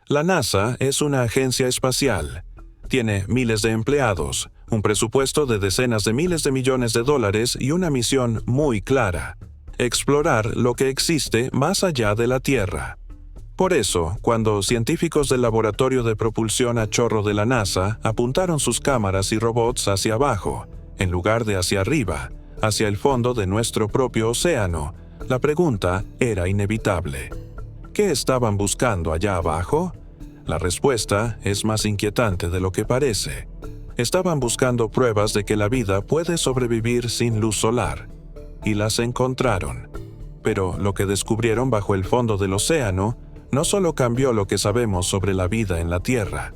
La NASA es una agencia espacial. Tiene miles de empleados, un presupuesto de decenas de miles de millones de dólares y una misión muy clara: explorar lo que existe más allá de la Tierra. Por eso, cuando científicos del Laboratorio de Propulsión a Chorro de la NASA apuntaron sus cámaras y robots hacia abajo, en lugar de hacia arriba, hacia el fondo de nuestro propio océano, la pregunta era inevitable. ¿Qué estaban buscando allá abajo? La respuesta es más inquietante de lo que parece. Estaban buscando pruebas de que la vida puede sobrevivir sin luz solar. Y las encontraron. Pero lo que descubrieron bajo el fondo del océano no solo cambió lo que sabemos sobre la vida en la Tierra,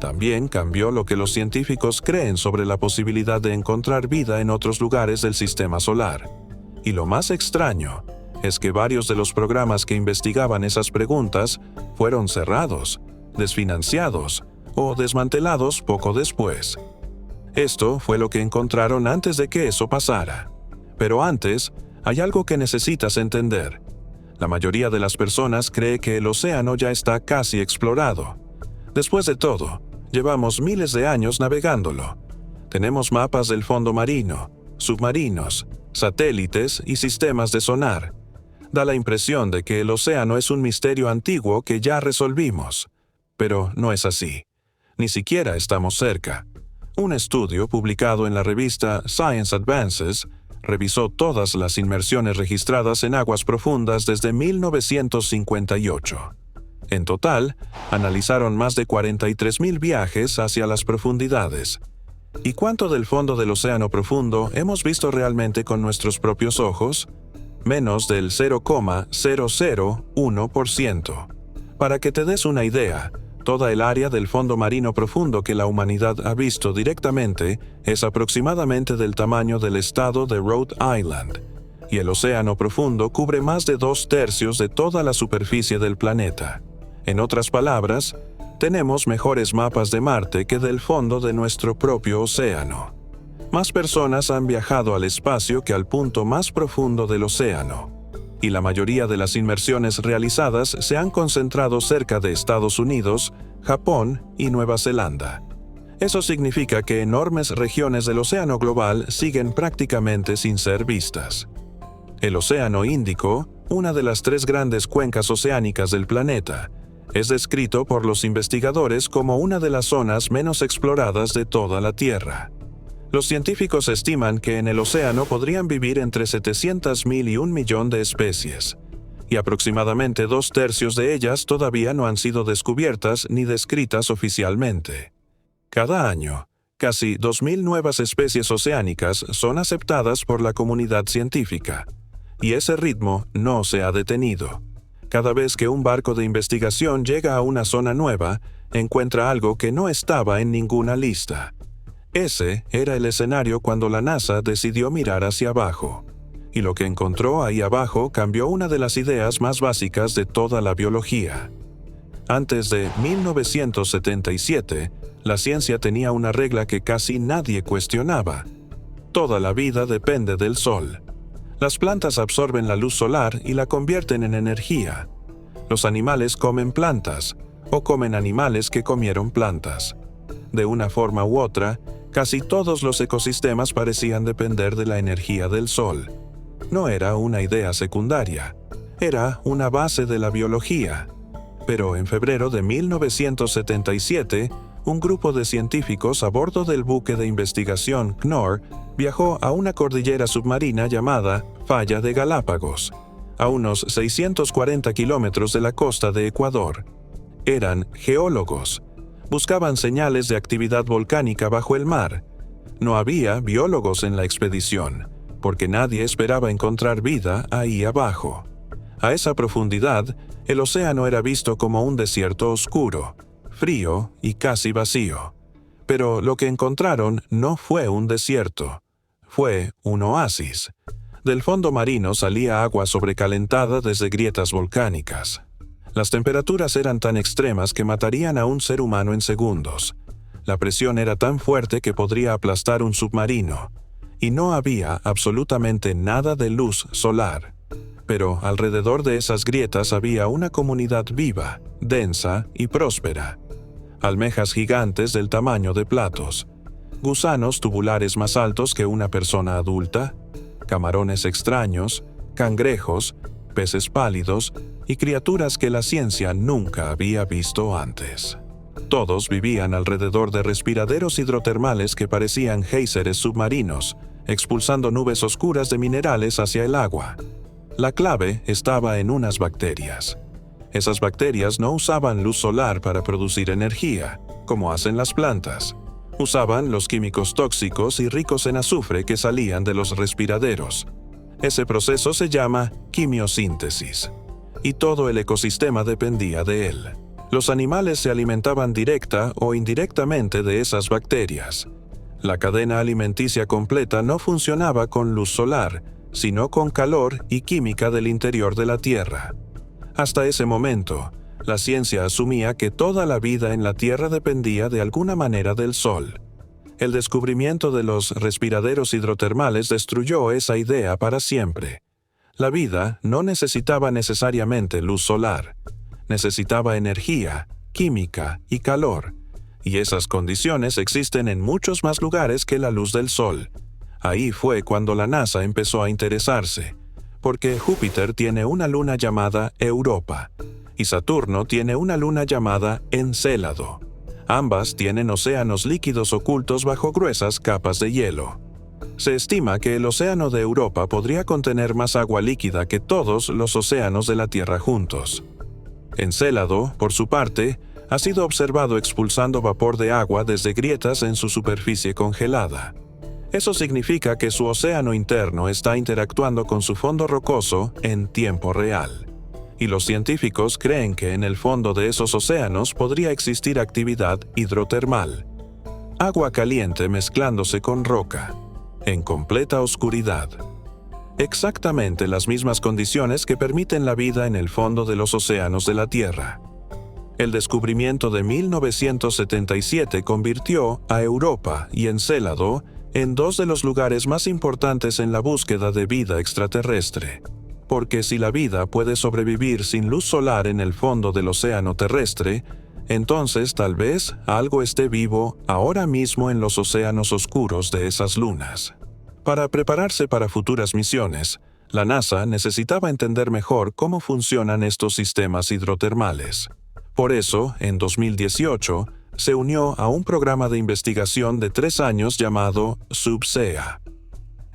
también cambió lo que los científicos creen sobre la posibilidad de encontrar vida en otros lugares del sistema solar. Y lo más extraño es que varios de los programas que investigaban esas preguntas fueron cerrados, desfinanciados o desmantelados poco después. Esto fue lo que encontraron antes de que eso pasara. Pero antes, hay algo que necesitas entender. La mayoría de las personas cree que el océano ya está casi explorado. Después de todo, llevamos miles de años navegándolo. Tenemos mapas del fondo marino, submarinos, satélites y sistemas de sonar. Da la impresión de que el océano es un misterio antiguo que ya resolvimos. Pero no es así. Ni siquiera estamos cerca. Un estudio publicado en la revista Science Advances revisó todas las inmersiones registradas en aguas profundas desde 1958. En total, analizaron más de 43,000 viajes hacia las profundidades. ¿Y cuánto del fondo del océano profundo hemos visto realmente con nuestros propios ojos? Menos del 0,001%. Para que te des una idea, toda el área del fondo marino profundo que la humanidad ha visto directamente es aproximadamente del tamaño del estado de Rhode Island, y el océano profundo cubre más de 2/3 de toda la superficie del planeta. En otras palabras, tenemos mejores mapas de Marte que del fondo de nuestro propio océano. Más personas han viajado al espacio que al punto más profundo del océano, y la mayoría de las inmersiones realizadas se han concentrado cerca de Estados Unidos, Japón y Nueva Zelanda. Eso significa que enormes regiones del océano global siguen prácticamente sin ser vistas. El Océano Índico, una de las 3 grandes cuencas oceánicas del planeta, es descrito por los investigadores como una de las zonas menos exploradas de toda la Tierra. Los científicos estiman que en el océano podrían vivir entre 700,000 y 1 millón de especies, y aproximadamente 2/3 de ellas todavía no han sido descubiertas ni descritas oficialmente. Cada año, casi 2,000 nuevas especies oceánicas son aceptadas por la comunidad científica, y ese ritmo no se ha detenido. Cada vez que un barco de investigación llega a una zona nueva, encuentra algo que no estaba en ninguna lista. Ese era el escenario cuando la NASA decidió mirar hacia abajo. Y lo que encontró ahí abajo cambió una de las ideas más básicas de toda la biología. Antes de 1977, la ciencia tenía una regla que casi nadie cuestionaba. Toda la vida depende del sol. Las plantas absorben la luz solar y la convierten en energía. Los animales comen plantas, o comen animales que comieron plantas. De una forma u otra, casi todos los ecosistemas parecían depender de la energía del sol. No era una idea secundaria, era una base de la biología. Pero en febrero de 1977, un grupo de científicos a bordo del buque de investigación Knorr viajó a una cordillera submarina llamada Falla de Galápagos, a unos 640 kilómetros de la costa de Ecuador. Eran geólogos. Buscaban señales de actividad volcánica bajo el mar. No había biólogos en la expedición, porque nadie esperaba encontrar vida ahí abajo. A esa profundidad, el océano era visto como un desierto oscuro, frío y casi vacío. Pero lo que encontraron no fue un desierto, fue un oasis. Del fondo marino salía agua sobrecalentada desde grietas volcánicas. Las temperaturas eran tan extremas que matarían a un ser humano en segundos. La presión era tan fuerte que podría aplastar un submarino. Y no había absolutamente nada de luz solar. Pero alrededor de esas grietas había una comunidad viva, densa y próspera. Almejas gigantes del tamaño de platos, gusanos tubulares más altos que una persona adulta, camarones extraños, cangrejos, peces pálidos y criaturas que la ciencia nunca había visto antes. Todos vivían alrededor de respiraderos hidrotermales que parecían géiseres submarinos, expulsando nubes oscuras de minerales hacia el agua. La clave estaba en unas bacterias. Esas bacterias no usaban luz solar para producir energía, como hacen las plantas. Usaban los químicos tóxicos y ricos en azufre que salían de los respiraderos. Ese proceso se llama quimiosíntesis, y todo el ecosistema dependía de él. Los animales se alimentaban directa o indirectamente de esas bacterias. La cadena alimenticia completa no funcionaba con luz solar, sino con calor y química del interior de la Tierra. Hasta ese momento, la ciencia asumía que toda la vida en la Tierra dependía de alguna manera del Sol. El descubrimiento de los respiraderos hidrotermales destruyó esa idea para siempre. La vida no necesitaba necesariamente luz solar. Necesitaba energía, química y calor. Y esas condiciones existen en muchos más lugares que la luz del Sol. Ahí fue cuando la NASA empezó a interesarse, porque Júpiter tiene una luna llamada Europa, y Saturno tiene una luna llamada Encélado. Ambas tienen océanos líquidos ocultos bajo gruesas capas de hielo. Se estima que el océano de Europa podría contener más agua líquida que todos los océanos de la Tierra juntos. Encélado, por su parte, ha sido observado expulsando vapor de agua desde grietas en su superficie congelada. Eso significa que su océano interno está interactuando con su fondo rocoso en tiempo real. Y los científicos creen que en el fondo de esos océanos podría existir actividad hidrotermal. Agua caliente mezclándose con roca, en completa oscuridad. Exactamente las mismas condiciones que permiten la vida en el fondo de los océanos de la Tierra. El descubrimiento de 1977 convirtió a Europa y Encélado en dos de los lugares más importantes en la búsqueda de vida extraterrestre. Porque si la vida puede sobrevivir sin luz solar en el fondo del océano terrestre, entonces tal vez algo esté vivo ahora mismo en los océanos oscuros de esas lunas. Para prepararse para futuras misiones, la NASA necesitaba entender mejor cómo funcionan estos sistemas hidrotermales. Por eso, en 2018, se unió a un programa de investigación de 3 años llamado SubSea.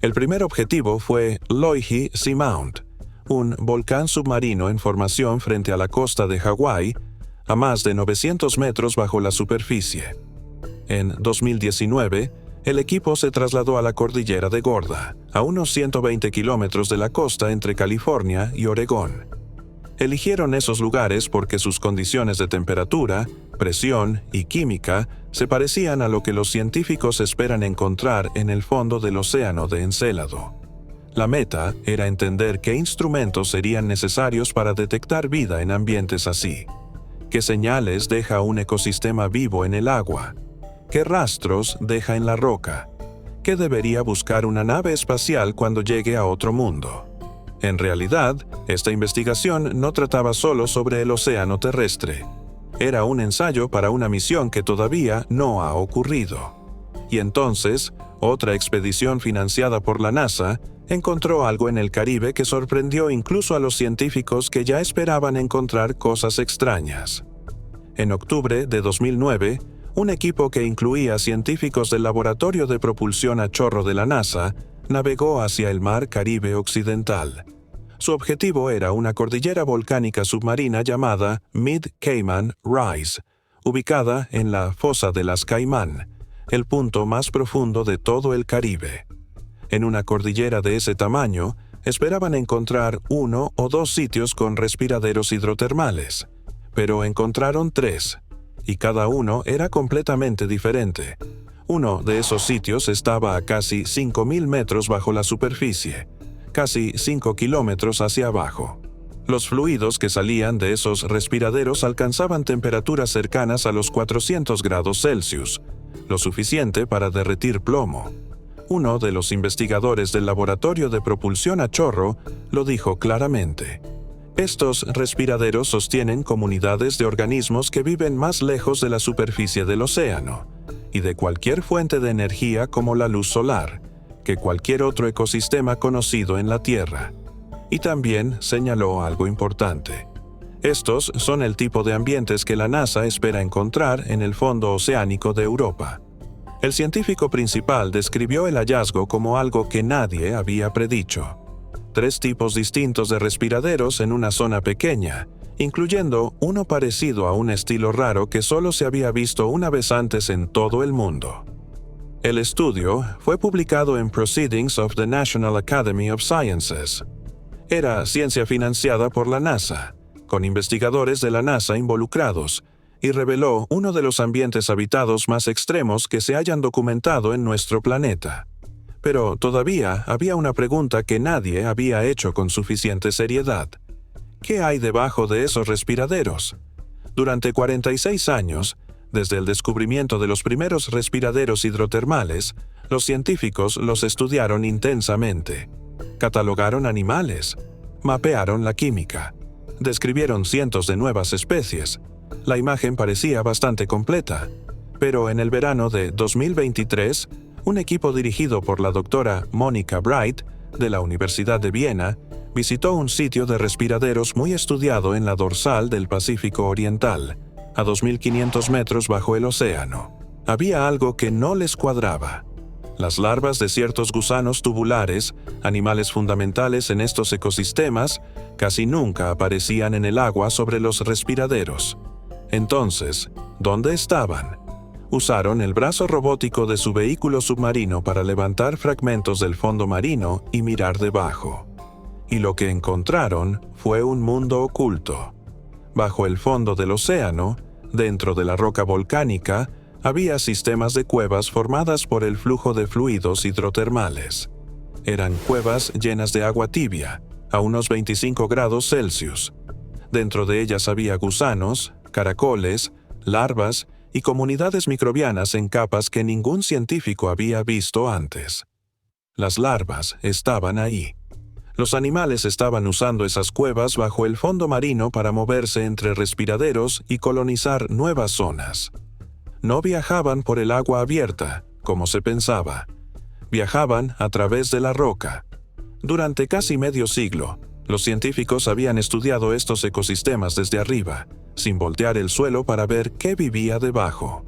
El primer objetivo fue Loihi Seamount, un volcán submarino en formación frente a la costa de Hawái, a más de 900 metros bajo la superficie. En 2019, el equipo se trasladó a la cordillera de Gorda, a unos 120 kilómetros de la costa entre California y Oregón. Eligieron esos lugares porque sus condiciones de temperatura, presión y química se parecían a lo que los científicos esperan encontrar en el fondo del océano de Encélado. La meta era entender qué instrumentos serían necesarios para detectar vida en ambientes así. ¿Qué señales deja un ecosistema vivo en el agua? ¿Qué rastros deja en la roca? ¿Qué debería buscar una nave espacial cuando llegue a otro mundo? En realidad, esta investigación no trataba solo sobre el océano terrestre. Era un ensayo para una misión que todavía no ha ocurrido. Y entonces, otra expedición financiada por la NASA encontró algo en el Caribe que sorprendió incluso a los científicos que ya esperaban encontrar cosas extrañas. En octubre de 2009, un equipo que incluía científicos del Laboratorio de Propulsión a Chorro de la NASA navegó hacia el Mar Caribe Occidental. Su objetivo era una cordillera volcánica submarina llamada Mid-Cayman Rise, ubicada en la Fosa de las Caimán, el punto más profundo de todo el Caribe. En una cordillera de ese tamaño, esperaban encontrar 1 o 2 sitios con respiraderos hidrotermales, pero encontraron 3, y cada uno era completamente diferente. Uno de esos sitios estaba a casi 5.000 metros bajo la superficie, casi 5 kilómetros hacia abajo. Los fluidos que salían de esos respiraderos alcanzaban temperaturas cercanas a los 400 grados Celsius, lo suficiente para derretir plomo. uno de los investigadores del laboratorio de propulsión a chorro, lo dijo claramente. Estos respiraderos sostienen comunidades de organismos que viven más lejos de la superficie del océano y de cualquier fuente de energía como la luz solar, que cualquier otro ecosistema conocido en la Tierra. Y también señaló algo importante. Estos son el tipo de ambientes que la NASA espera encontrar en el fondo oceánico de Europa. El científico principal describió el hallazgo como algo que nadie había predicho. 3 tipos distintos de respiraderos en una zona pequeña, incluyendo uno parecido a un estilo raro que solo se había visto una vez antes en todo el mundo. El estudio fue publicado en Proceedings of the National Academy of Sciences. Era ciencia financiada por la NASA, con investigadores de la NASA involucrados, y reveló uno de los ambientes habitados más extremos que se hayan documentado en nuestro planeta. Pero todavía había una pregunta que nadie había hecho con suficiente seriedad. ¿Qué hay debajo de esos respiraderos? Durante 46 años, desde el descubrimiento de los primeros respiraderos hidrotermales, los científicos los estudiaron intensamente. Catalogaron animales, mapearon la química, describieron cientos de nuevas especies. La imagen parecía bastante completa, pero en el verano de 2023, un equipo dirigido por la doctora Monica Bright, de la Universidad de Viena, visitó un sitio de respiraderos muy estudiado en la dorsal del Pacífico Oriental, a 2.500 metros bajo el océano. Había algo que no les cuadraba. Las larvas de ciertos gusanos tubulares, animales fundamentales en estos ecosistemas, casi nunca aparecían en el agua sobre los respiraderos. Entonces, ¿dónde estaban? Usaron el brazo robótico de su vehículo submarino para levantar fragmentos del fondo marino y mirar debajo. Y lo que encontraron fue un mundo oculto. Bajo el fondo del océano, dentro de la roca volcánica, había sistemas de cuevas formadas por el flujo de fluidos hidrotermales. Eran cuevas llenas de agua tibia, a unos 25 grados Celsius. Dentro de ellas había gusanos, caracoles, larvas y comunidades microbianas en capas que ningún científico había visto antes. Las larvas estaban ahí. Los animales estaban usando esas cuevas bajo el fondo marino para moverse entre respiraderos y colonizar nuevas zonas. No viajaban por el agua abierta, como se pensaba. Viajaban a través de la roca. Durante casi medio siglo, los científicos habían estudiado estos ecosistemas desde arriba, sin voltear el suelo para ver qué vivía debajo.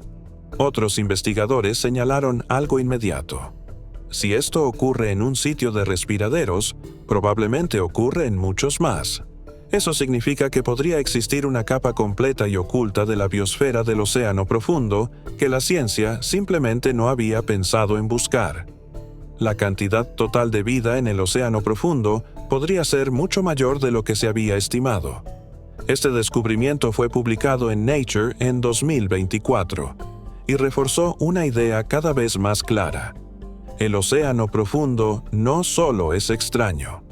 Otros investigadores señalaron algo inmediato. Si esto ocurre en un sitio de respiraderos, probablemente ocurre en muchos más. Eso significa que podría existir una capa completa y oculta de la biosfera del océano profundo que la ciencia simplemente no había pensado en buscar. La cantidad total de vida en el océano profundo podría ser mucho mayor de lo que se había estimado. Este descubrimiento fue publicado en Nature en 2024 y reforzó una idea cada vez más clara. El océano profundo no solo es extraño.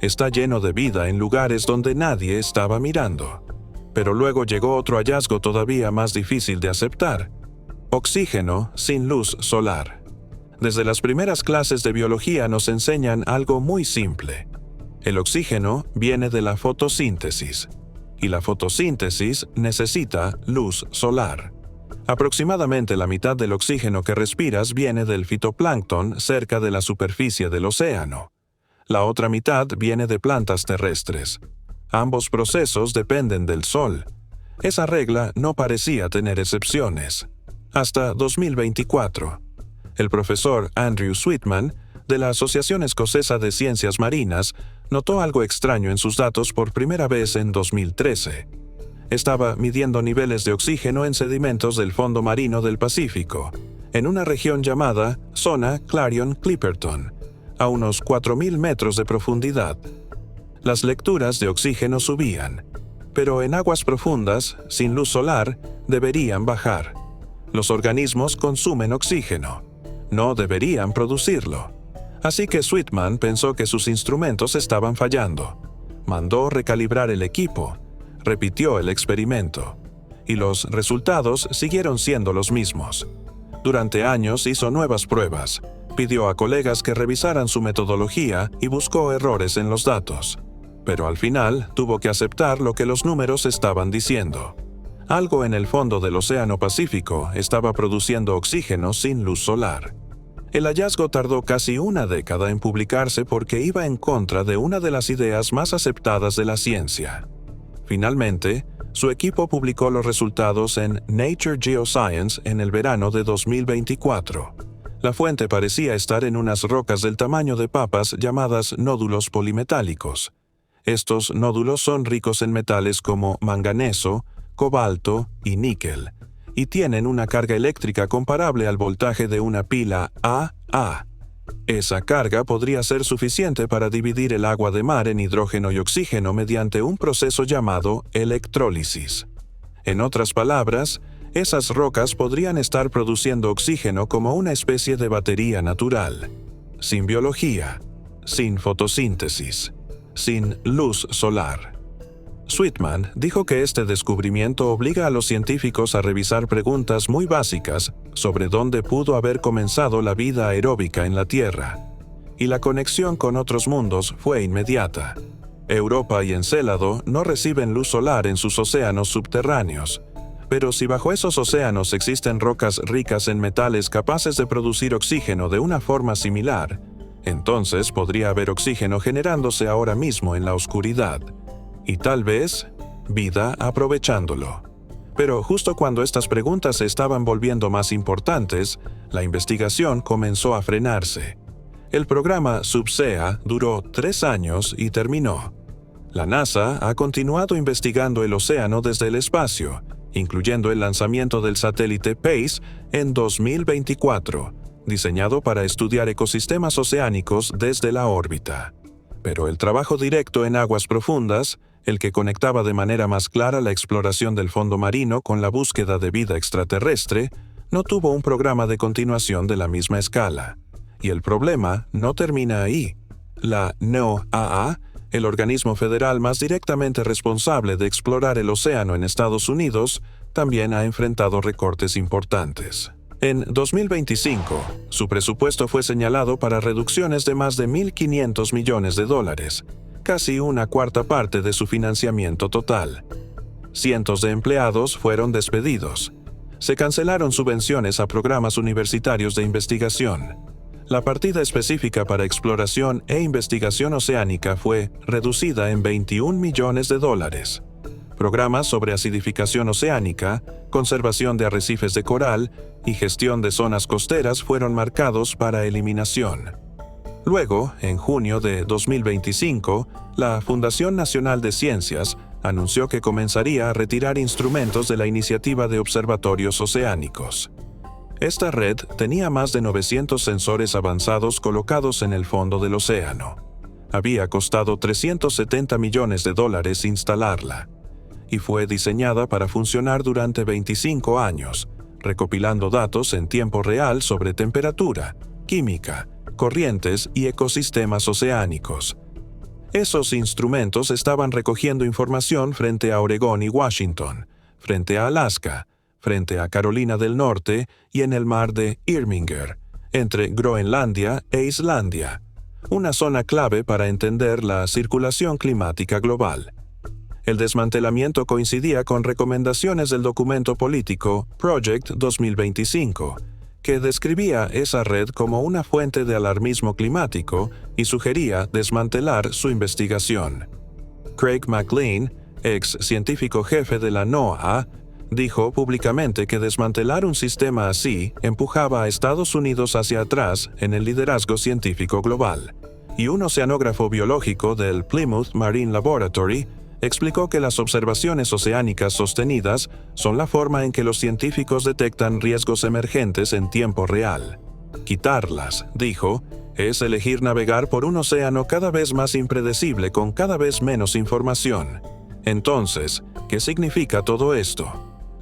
Está lleno de vida en lugares donde nadie estaba mirando. Pero luego llegó otro hallazgo todavía más difícil de aceptar: oxígeno sin luz solar. Desde las primeras clases de biología nos enseñan algo muy simple. El oxígeno viene de la fotosíntesis, y la fotosíntesis necesita luz solar. Aproximadamente la mitad del oxígeno que respiras viene del fitoplancton cerca de la superficie del océano. La otra mitad viene de plantas terrestres. Ambos procesos dependen del sol. Esa regla no parecía tener excepciones. Hasta 2024. El profesor Andrew Sweetman, de la Asociación Escocesa de Ciencias Marinas, notó algo extraño en sus datos por primera vez en 2013. Estaba midiendo niveles de oxígeno en sedimentos del fondo marino del Pacífico, en una región llamada Zona Clarion-Clipperton, a unos 4.000 metros de profundidad. Las lecturas de oxígeno subían, pero en aguas profundas, sin luz solar, deberían bajar. Los organismos consumen oxígeno, no deberían producirlo. Así que Sweetman pensó que sus instrumentos estaban fallando. Mandó recalibrar el equipo, repitió el experimento, y los resultados siguieron siendo los mismos. Durante años hizo nuevas pruebas, pidió a colegas que revisaran su metodología y buscó errores en los datos. Pero al final tuvo que aceptar lo que los números estaban diciendo. Algo en el fondo del Océano Pacífico estaba produciendo oxígeno sin luz solar. El hallazgo tardó casi una década en publicarse porque iba en contra de una de las ideas más aceptadas de la ciencia. Finalmente, su equipo publicó los resultados en Nature Geoscience en el verano de 2024. La fuente parecía estar en unas rocas del tamaño de papas llamadas nódulos polimetálicos. Estos nódulos son ricos en metales como manganeso, cobalto y níquel, y tienen una carga eléctrica comparable al voltaje de una pila AA. Esa carga podría ser suficiente para dividir el agua de mar en hidrógeno y oxígeno mediante un proceso llamado electrólisis. En otras palabras, esas rocas podrían estar produciendo oxígeno como una especie de batería natural, sin biología, sin fotosíntesis, sin luz solar. Sweetman dijo que este descubrimiento obliga a los científicos a revisar preguntas muy básicas sobre dónde pudo haber comenzado la vida aeróbica en la Tierra, y la conexión con otros mundos fue inmediata. Europa y Encélado no reciben luz solar en sus océanos subterráneos, pero si bajo esos océanos existen rocas ricas en metales capaces de producir oxígeno de una forma similar, entonces podría haber oxígeno generándose ahora mismo en la oscuridad. Y tal vez, vida aprovechándolo. Pero justo cuando estas preguntas se estaban volviendo más importantes, la investigación comenzó a frenarse. El programa Subsea duró 3 años y terminó. La NASA ha continuado investigando el océano desde el espacio, incluyendo el lanzamiento del satélite PACE en 2024, diseñado para estudiar ecosistemas oceánicos desde la órbita. Pero el trabajo directo en aguas profundas, el que conectaba de manera más clara la exploración del fondo marino con la búsqueda de vida extraterrestre, no tuvo un programa de continuación de la misma escala. Y el problema no termina ahí. La NOAA, el organismo federal más directamente responsable de explorar el océano en Estados Unidos, también ha enfrentado recortes importantes. En 2025, su presupuesto fue señalado para reducciones de más de $1.500 millones, casi una cuarta parte de su financiamiento total. Cientos de empleados fueron despedidos. Se cancelaron subvenciones a programas universitarios de investigación. La partida específica para exploración e investigación oceánica fue reducida en $21 millones. Programas sobre acidificación oceánica, conservación de arrecifes de coral y gestión de zonas costeras fueron marcados para eliminación. Luego, en junio de 2025, la Fundación Nacional de Ciencias anunció que comenzaría a retirar instrumentos de la iniciativa de observatorios oceánicos. Esta red tenía más de 900 sensores avanzados colocados en el fondo del océano. Había costado $370 millones instalarla, y fue diseñada para funcionar durante 25 años, recopilando datos en tiempo real sobre temperatura, química, corrientes y ecosistemas oceánicos. Esos instrumentos estaban recogiendo información frente a Oregón y Washington, frente a Alaska, frente a Carolina del Norte y en el mar de Irminger, entre Groenlandia e Islandia, una zona clave para entender la circulación climática global. El desmantelamiento coincidía con recomendaciones del documento político Project 2025, que describía esa red como una fuente de alarmismo climático y sugería desmantelar su investigación. Craig McLean, ex científico jefe de la NOAA, dijo públicamente que desmantelar un sistema así empujaba a Estados Unidos hacia atrás en el liderazgo científico global. Y un oceanógrafo biológico del Plymouth Marine Laboratory explicó que las observaciones oceánicas sostenidas son la forma en que los científicos detectan riesgos emergentes en tiempo real. Quitarlas, dijo, es elegir navegar por un océano cada vez más impredecible con cada vez menos información. Entonces, ¿qué significa todo esto?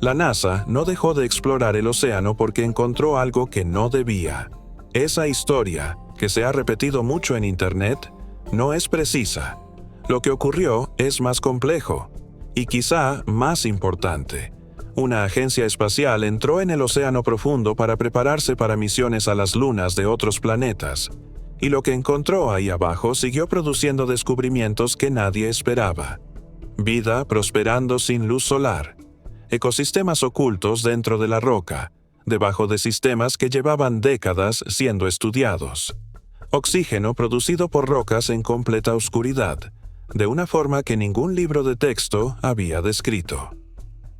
La NASA no dejó de explorar el océano porque encontró algo que no debía. Esa historia, que se ha repetido mucho en Internet, no es precisa. Lo que ocurrió es más complejo y quizá más importante. Una agencia espacial entró en el océano profundo para prepararse para misiones a las lunas de otros planetas, y lo que encontró ahí abajo siguió produciendo descubrimientos que nadie esperaba. Vida prosperando sin luz solar, ecosistemas ocultos dentro de la roca, debajo de sistemas que llevaban décadas siendo estudiados. Oxígeno producido por rocas en completa oscuridad, de una forma que ningún libro de texto había descrito.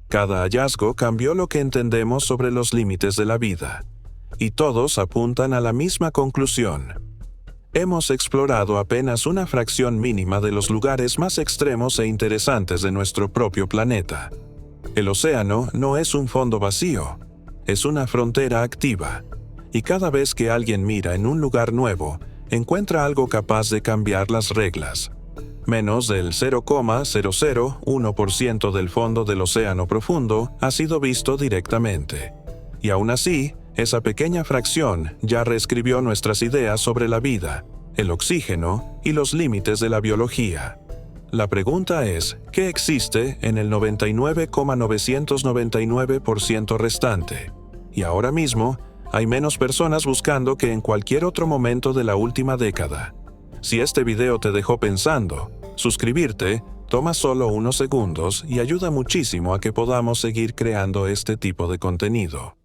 Cada hallazgo cambió lo que entendemos sobre los límites de la vida, y todos apuntan a la misma conclusión. Hemos explorado apenas una fracción mínima de los lugares más extremos e interesantes de nuestro propio planeta. El océano no es un fondo vacío, es una frontera activa, y cada vez que alguien mira en un lugar nuevo, encuentra algo capaz de cambiar las reglas. Menos del 0,001% del fondo del océano profundo ha sido visto directamente. Y aún así, esa pequeña fracción ya reescribió nuestras ideas sobre la vida, el oxígeno y los límites de la biología. La pregunta es, ¿qué existe en el 99,999% restante? Y ahora mismo, hay menos personas buscando que en cualquier otro momento de la última década. Si este video te dejó pensando, suscribirte toma solo unos segundos y ayuda muchísimo a que podamos seguir creando este tipo de contenido.